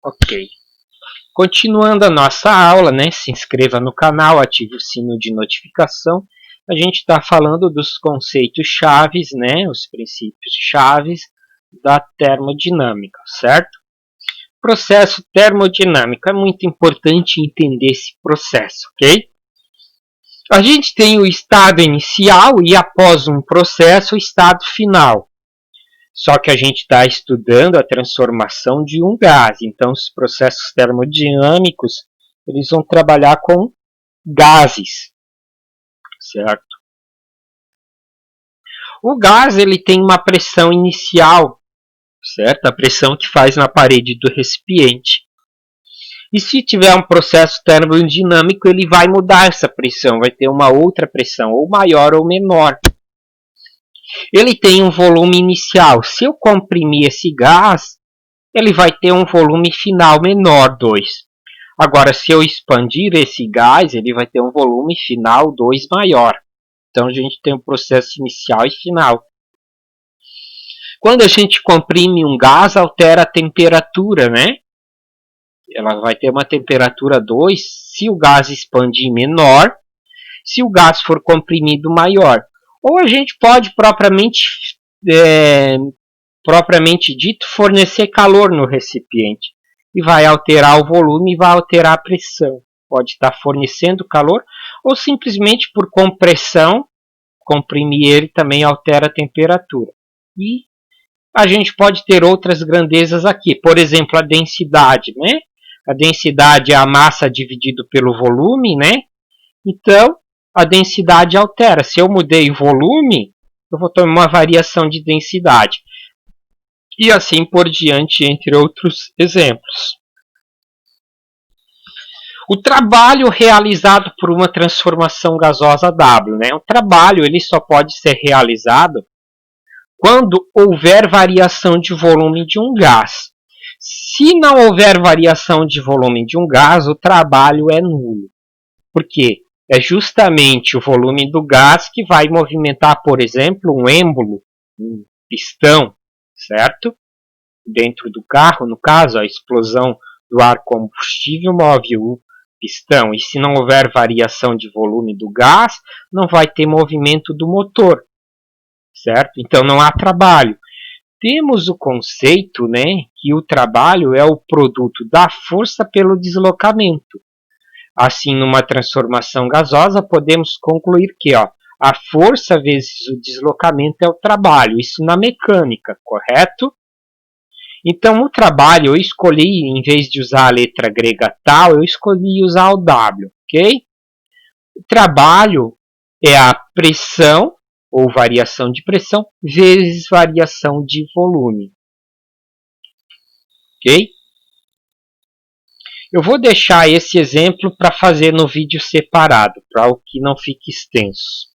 Ok. Continuando a nossa aula, né? Se inscreva no canal, ative o sino de notificação. A gente está falando dos conceitos chaves, né? Os princípios chaves da termodinâmica, certo? Processo termodinâmico. É muito importante entender esse processo, ok? A gente tem o estado inicial e, após um processo, o estado final. Só que a gente está estudando a transformação de um gás. Então, os processos termodinâmicos eles vão trabalhar com gases, certo? O gás ele tem uma pressão inicial, certo? A pressão que faz na parede do recipiente. E se tiver um processo termodinâmico, ele vai mudar essa pressão, vai ter uma outra pressão, ou maior ou menor. Ele tem um volume inicial. Se eu comprimir esse gás, ele vai ter um volume final menor, 2. Agora, se eu expandir esse gás, ele vai ter um volume final 2 maior. Então, a gente tem um processo inicial e final. Quando a gente comprime um gás, altera a temperatura, né? Ela vai ter uma temperatura 2 se o gás expandir menor, se o gás for comprimido maior. Ou a gente pode propriamente dito fornecer calor no recipiente e vai alterar o volume e vai alterar a pressão. Pode estar fornecendo calor ou simplesmente por compressão, comprimir ele também altera a temperatura. E a gente pode ter outras grandezas aqui, por exemplo, a densidade, né? A densidade é a massa dividido pelo volume, né? Então, a densidade altera. Se eu mudei o volume, eu vou ter uma variação de densidade. E assim por diante, entre outros exemplos. O trabalho realizado por uma transformação gasosa W. Né? O trabalho ele só pode ser realizado quando houver variação de volume de um gás. Se não houver variação de volume de um gás, o trabalho é nulo. Por quê? É justamente o volume do gás que vai movimentar, por exemplo, um êmbolo, um pistão, certo? Dentro do carro, no caso, a explosão do ar combustível move o pistão. E se não houver variação de volume do gás, não vai ter movimento do motor, certo? Então não há trabalho. Temos o conceito, né, que o trabalho é o produto da força pelo deslocamento. Assim, numa transformação gasosa, podemos concluir que a força vezes o deslocamento é o trabalho. Isso na mecânica, correto? Então, o trabalho, eu escolhi, em vez de usar a letra grega tal, eu escolhi usar o W, ok? O trabalho é a pressão, ou variação de pressão, vezes variação de volume. Ok? Eu vou deixar esse exemplo para fazer no vídeo separado, para o que não fique extenso.